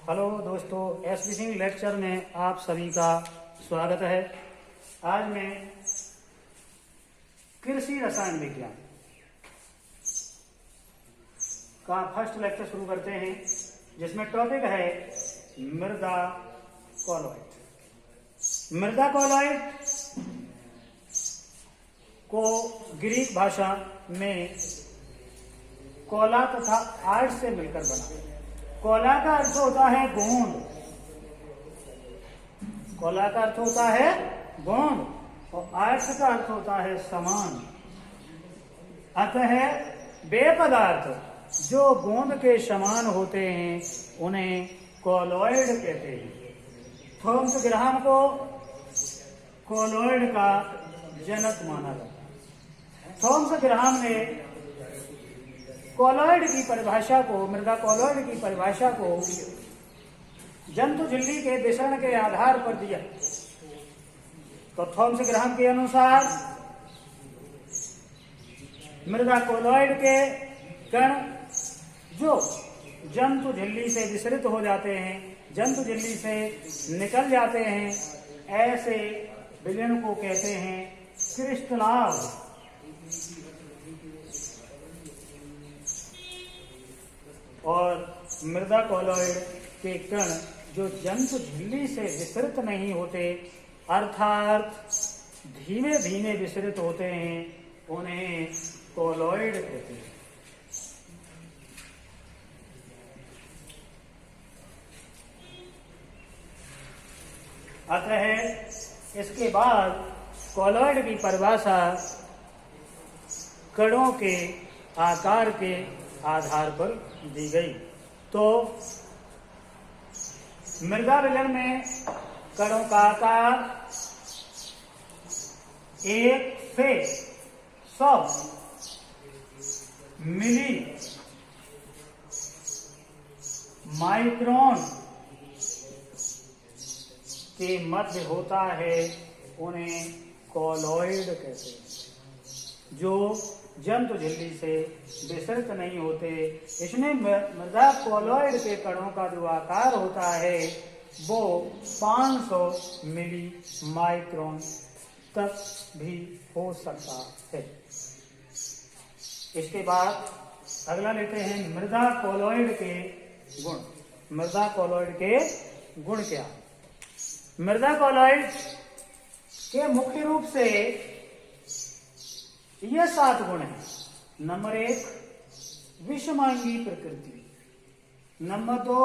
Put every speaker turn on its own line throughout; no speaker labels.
Hello दोस्तों, SP Singh lecture में आप सभी का स्वागत है। आज मैं कृषि रसायन विज्ञान का फर्स्ट लेक्चर शुरू करते हैं, जिसमें टॉपिक है मृदा कॉलॉइड। मृदा कॉलॉइड को ग्रीक भाषा में कोला तथा आर्ट से मिलकर बना। कोला का अर्थ होता है गोंद, कोला का अर्थ होता है गोंद और आर्ट्स का अर्थ होता है समान। अतः वे पदार्थ जो गोंद के समान होते हैं उन्हें कॉलॉइड कहते हैं। थॉमस ग्राहम को कॉलॉइड का जनक माना जाता है। थॉमस ग्राहम ने कॉलॉइड की परिभाषा को, मृदा कॉलॉइड की परिभाषा को जंतु झिल्ली के विषण के आधार पर दिया। तो थॉमस ग्राहम के अनुसार मृदा कॉलॉइड के कण जो जंतु झिल्ली से विसरित हो जाते हैं, जंतु झिल्ली से निकल जाते हैं, ऐसे विलयन को कहते हैं क्रिस्टलाव। और मृदा कॉलॉइड के कण जो जंतु झिल्ली से विसरित नहीं होते, अर्थात धीमे धीमे विसरित होते हैं, उन्हें कॉलॉइड कहते हैं। अतः इसके बाद कॉलॉइड की परिभाषा कणों के आकार के आधार पर दी गई। तो मृदा विलयन में कणों का आकार 1 से 100 मिली माइक्रोन के मध्य होता है, उन्हें कॉलॉइड कहते हैं। जो जंतु झिल्ली से विसरित नहीं होते, इसमें मृदा कॉलॉइड के कणों का जो आकार होता है वो 500 मिली माइक्रोन तक भी हो सकता है। इसके बाद अगला लेते हैं मृदा कॉलॉइड के गुण। मृदा कॉलॉइड के गुण क्या? मृदा कॉलॉइड के मुख्य रूप से ये 7 गुण हैं। नंबर 1 विषमांगी प्रकृति, नंबर 2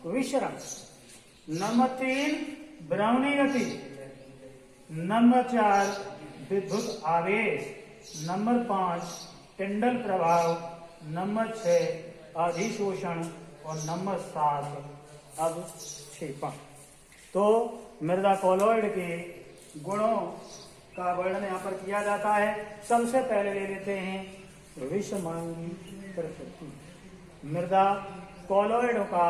विषरण, नंबर 3 ब्राउनी गति, नंबर 4 विद्युत आवेश, नंबर 5 टिंडल प्रभाव, नंबर 6 अधिशोषण और नंबर 7 अवक्षेपण। तो मृदा कॉलॉइड के गुणों का वर्णन यहाँ पर किया जाता है। सबसे पहले ले लेते हैं विषमांगी प्रकृति। मृदा कॉलॉइड का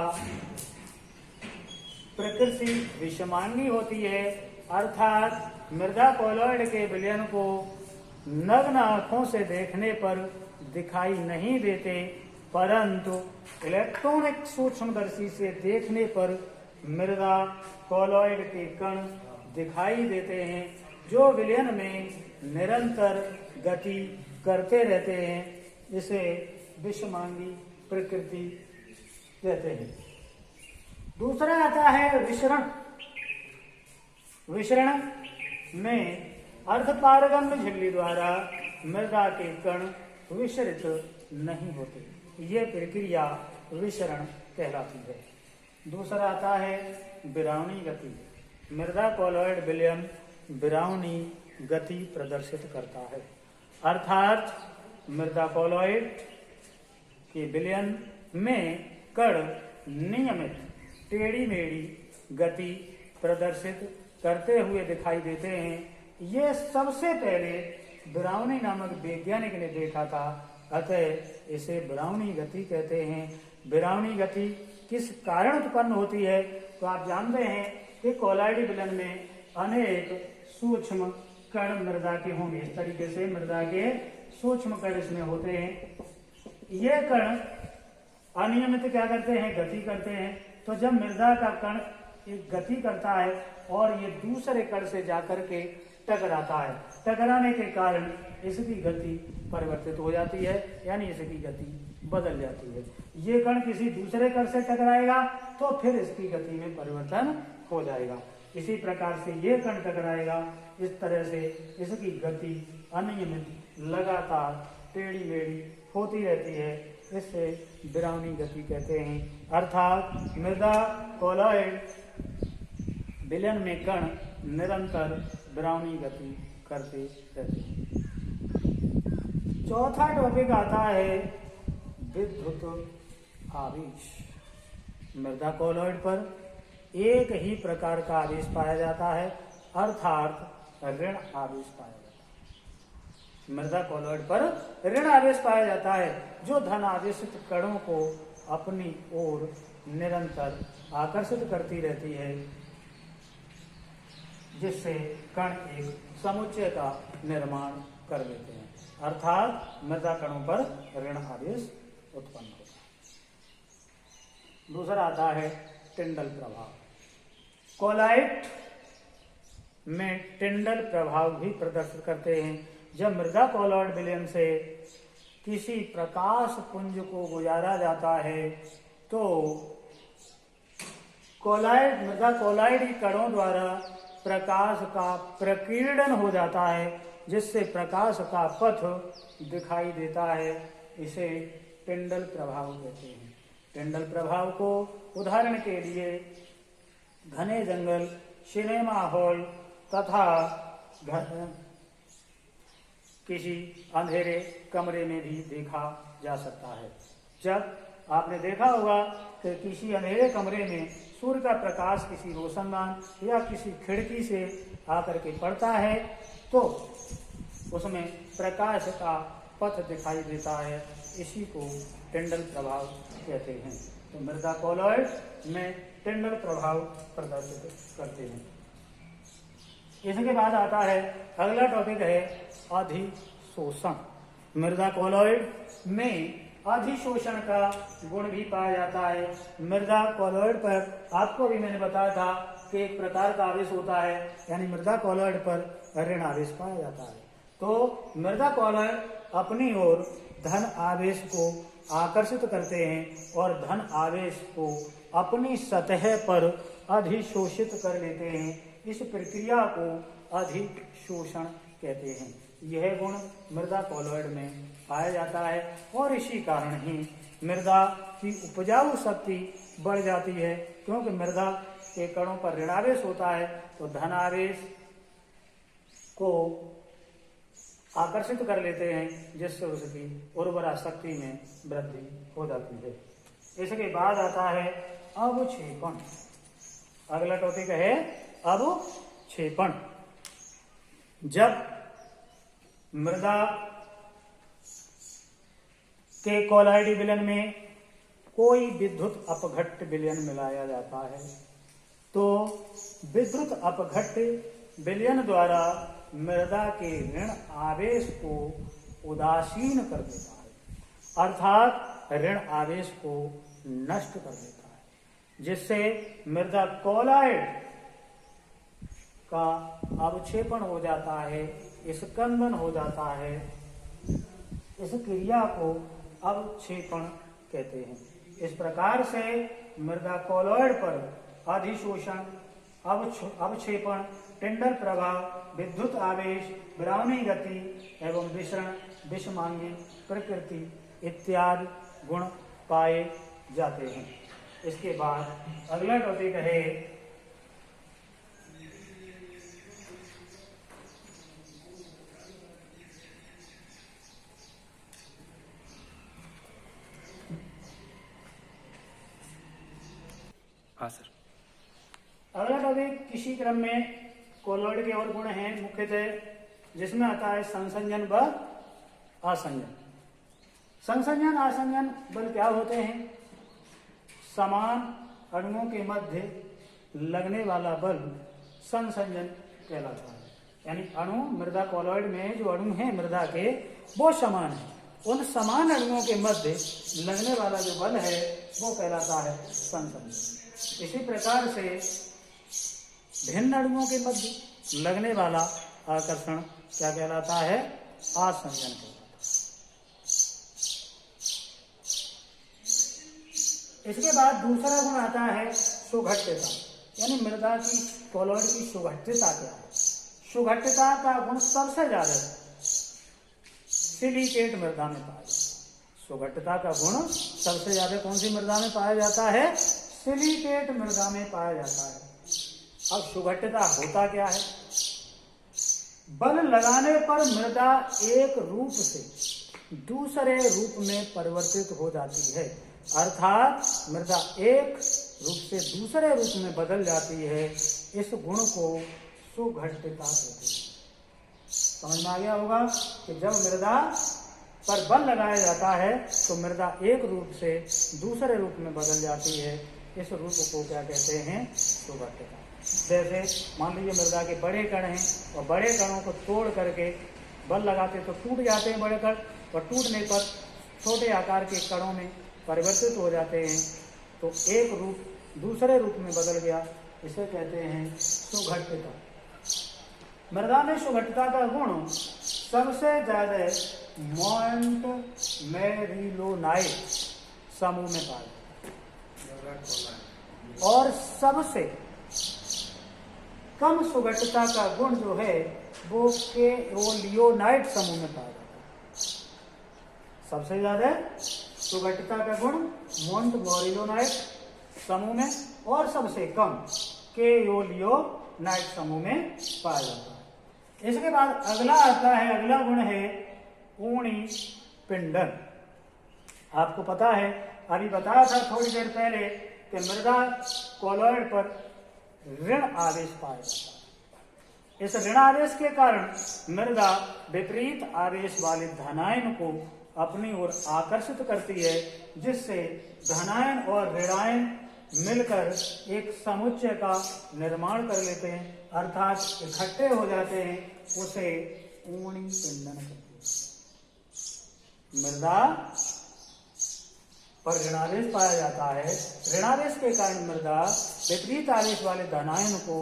प्रकृति विषमांगी होती है, अर्थात मृदा कॉलॉइड के विलयन को नग्न आंखों से देखने पर दिखाई नहीं देते, परंतु इलेक्ट्रॉनिक सूक्ष्मदर्शी से देखने पर मृदा कॉलॉइड के कण दिखाई देते हैं, जो विलयन में निरंतर गति करते रहते हैं। इसे विषमांगी प्रकृति कहते हैं। दूसरा आता है विषरण। विषरण में अर्धपारगम्य झिल्ली द्वारा मृदा के कण विसरित नहीं होते, ये प्रक्रिया विषरण कहलाती है। दूसरा आता है ब्राउनी गति। मृदा कॉलॉइड विलयन ब्राउनी गति प्रदर्शित करता है, अर्थात मृदा कॉलॉइड के विलयन में कण नियमित टेढ़ी मेढ़ी गति प्रदर्शित करते हुए दिखाई देते हैं। ये सबसे पहले ब्राउनी नामक वैज्ञानिक ने देखा था, अतः इसे ब्राउनी गति कहते हैं। ब्राउनी गति किस कारण उत्पन्न होती है? तो आप जानते हैं कि कॉलॉइड विलयन में अनेक सूक्ष्म कण मृदा के होंगे। इस तरीके से मृदा के सूक्ष्म कण इसमें होते हैं। ये कण अनियमित क्या करते हैं, गति करते हैं। तो जब मृदा का कण एक गति करता है और ये दूसरे कण से जाकर के टकराता है, टकराने के कारण इसकी गति परिवर्तित हो जाती है, यानी इसकी गति बदल जाती है। ये कण किसी दूसरे कण से टकराएगा तो फिर इसकी गति में परिवर्तन हो जाएगा। इसी प्रकार से ये कण टकराएगा, इस तरह से इसकी गति अनियमित लगातार टेढ़ी मेढ़ी होती रहती है। इससे विरामी गति कहते हैं। अर्थात मृदा कोलॉइड विलयन में कण निरंतर विरामी गति करते रहते हैं। चौथा टॉपिक आता है विद्युत आवेश। मृदा कोलॉइड पर एक ही प्रकार का आवेश पाया जाता है, अर्थात ऋण आवेश पाया जाता है। मृदा कोलॉइड पर ऋण आवेश पाया जाता है, जो धन आवेशित कणों को अपनी ओर निरंतर आकर्षित करती रहती है, जिससे कण एक समुच्चय का निर्माण कर लेते हैं। अर्थात मृदा कणों पर ऋण आवेश उत्पन्न होता है। दूसरा आता है टिंडल प्रभाव। कोलॉइड में टिंडल प्रभाव भी प्रदर्शित करते हैं। जब मृदा कोलॉइड विलयन से किसी प्रकाश पुंज को गुजारा जाता है तो मृदा कोलॉइड कणों द्वारा प्रकाश का प्रकीर्णन हो जाता है, जिससे प्रकाश का पथ दिखाई देता है। इसे टिंडल प्रभाव कहते हैं। टिंडल प्रभाव को उदाहरण के लिए घने जंगल, सिनेमा हॉल तथा किसी अंधेरे कमरे में भी देखा जा सकता है। जब आपने देखा होगा कि किसी अंधेरे कमरे में सूर्य का प्रकाश किसी रोशनदान या किसी खिड़की से आकर के पड़ता है तो उसमें प्रकाश का पथ दिखाई देता है। इसी को टिंडल प्रभाव कहते हैं। तो मृदा कोलॉइड में टिंडल प्रभाव प्रदर्शित करते हैं। इसके बाद आता है अगला टॉपिक है अधिशोषण। मृदा कोलॉइड में अधिशोषण का गुण भी पाया जाता है। मृदा कोलॉइड पर आपको भी मैंने बताया था कि एक प्रकार का आवेश होता है, यानी मृदा कोलॉइड पर ऋण आवेश पाया जाता है। तो मृदा कोलॉइड अपनी ओर धन आवेश को आकर्षित करते हैं और धन आवेश को अपनी सतह पर अधिशोषित कर लेते हैं। इस प्रक्रिया को अधिशोषण कहते हैं। यह गुण मृदा कोलॉइड में पाया जाता है और इसी कारण ही मृदा की उपजाऊ शक्ति बढ़ जाती है, क्योंकि मृदा के कणों पर ऋणावेश होता है तो धन आवेश को आकर्षित कर लेते हैं, जिससे उसकी उर्वरा शक्ति में वृद्धि हो जाती है। इसके बाद आता है अवक्षेपण। अगला टॉपिक है अवक्षेपण। जब मृदा के कोलॉइड विलयन में कोई विद्युत अपघट्ट विलयन मिलाया जाता है तो विद्युत अपघट्ट विलयन द्वारा मृदा के ऋण आवेश को उदासीन कर देता है, अर्थात ऋण आवेश को नष्ट कर देता है, जिससे मृदा कोलॉइड का अवक्षेपण हो जाता है, स्कंदन हो जाता है। इस क्रिया को अवक्षेपण कहते हैं। इस प्रकार से मृदा कोलॉइड पर अधिशोषण, अवक्षेपण, टिंडल प्रभाव, विद्युत आवेश, विरामी गति एवं विसरण, विषमांगी प्रकृति इत्यादि गुण पाए जाते हैं। इसके बाद अगला टॉपिक है
सर।
अगला टॉपिक किसी क्रम में कोलॉइड के और गुण हैं मुख्यतः, जिसमें आता है संसंजन व आसंजन। संसंजन आसंजन बल क्या होते हैं? समान अणुओं के मध्य लगने वाला बल संसंजन कहलाता है। यानी अणु मृदा कोलॉइड में जो अणु हैं मृदा के वो समान है, उन समान अणुओं के मध्य लगने वाला जो बल है वो कहलाता है संसंजन। इसी प्रकार से भिन्न अणुओं के मध्य लगने वाला आकर्षण क्या कहलाता है? आसंजन कहलाता है। इसके बाद दूसरा गुण आता है सुघट्यता, यानी मृदा की कोलॉइड की सुघट्यता क्या है? सुघट्यता का गुण सबसे ज्यादा सिलिकेट मृदा में पाया जाता है। सुघट्यता का गुण सबसे ज्यादा कौन सी मृदा में पाया जाता है? सिलिकेट मृदा में पाया जाता है। अब सुघट्यता होता क्या है? बल लगाने पर मृदा एक रूप से दूसरे रूप में परिवर्तित हो जाती है, अर्थात मृदा एक रूप से दूसरे रूप में बदल जाती है। इस गुण को सुघट्यता कहते हैं। समझ में आ गया होगा कि जब मृदा पर बल लगाया जाता है तो मृदा एक रूप से दूसरे रूप में बदल जाती है। इस रूप को क्या कहते हैं? सुघट्यता। जैसे मान लीजिए मृदा के बड़े कण हैं और बड़े कणों को तोड़ करके बल लगाते तो टूट जाते हैं बड़े कण, और टूटने पर छोटे आकार के कणों में परिवर्तित हो जाते हैं, तो एक रूप दूसरे रूप में बदल गया, इसे कहते हैं सुघट्यता। मृदा में सुघट्यता का गुण सबसे ज्यादा मोंटमेरिलोनाइट समूह में पाया जाता है और सबसे कम सुघट्यता का गुण जो है वो केओलियोनाइट समूह में पाया जाता है। सबसे ज्यादा सुघट्यता का गुण मोंटमेरिलोनाइट समूह में और सबसे कम केओलियोनाइट समूह में पाया जाता है। इसके बाद अगला आता है, अगला गुण है ऊणी पिंडन। आपको पता है, अभी बताया था थोड़ी देर पहले कि मृदा कोलॉइड पर ऋण आवेश पाया जाता है। इस ऋण आवेश के कारण मृदा विपरीत आवेश वाले धनायन को अपनी ओर आकर्षित करती है, जिससे धनायन और ऋणायन मिलकर एक समुच्चय का निर्माण कर लेते हैं, अर्थात इकट्ठे हो जाते हैं। उसे ऊणी पिंडन कहते हैं। मृदा पर ऋणावेश पाया जाता है, ऋणावेश के कारण मृदा विपरीत आवेश वाले धनायन को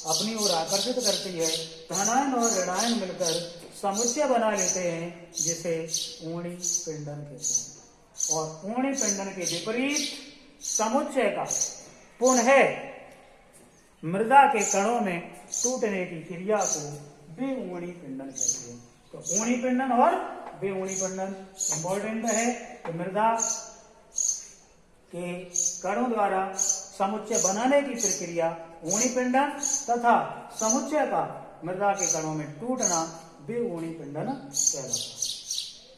अपनी ओर आकर्षित करती है। धनायन और ऋणायन मिलकर समुच्चय बना लेते हैं, जिसे ऊणी पिंडन कहते हैं। और ऊणी पिंडन के विपरीत समुच्चय का पुनः मृदा के कणों में टूटने की क्रिया को विऊणी पिंडन कहते हैं। तो ऊणी पिंडन और विऊणी पिंडन इंपॉर्टेंट है। तो मृदा के कणों द्वारा समुच्चय बनाने की प्रक्रिया ऊणी पिंडन तथा समुच्चय का मृदा के कणों में टूटना विऊणी पिंडन कहलाता है।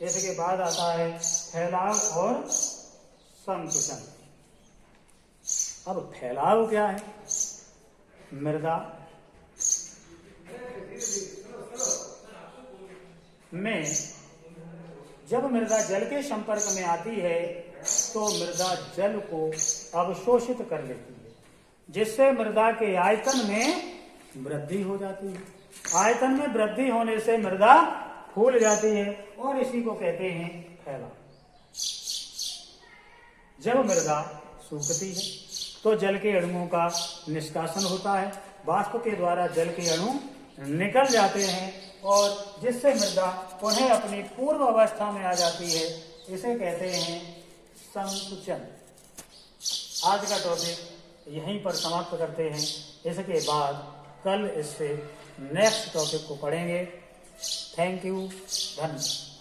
इसके बाद आता है फैलाव और संकुचन। अब फैलाव क्या है? मृदा में जब मृदा जल के संपर्क में आती है तो मृदा जल को अवशोषित कर लेती है, जिससे मृदा के आयतन में वृद्धि हो जाती है। आयतन में वृद्धि होने से मृदा फूल जाती है और इसी को कहते हैं फैलाव। जब मृदा सूखती है तो जल के अणुओं का निष्कासन होता है, वाष्प के द्वारा जल के अणु निकल जाते हैं और जिससे मृदा पुनः अपनी पूर्व अवस्था में आ जाती है। इसे कहते हैं संकुचन। आज का टॉपिक यहीं पर समाप्त करते हैं। इसके बाद कल इससे नेक्स्ट टॉपिक को पढ़ेंगे। थैंक यू, धन्यवाद।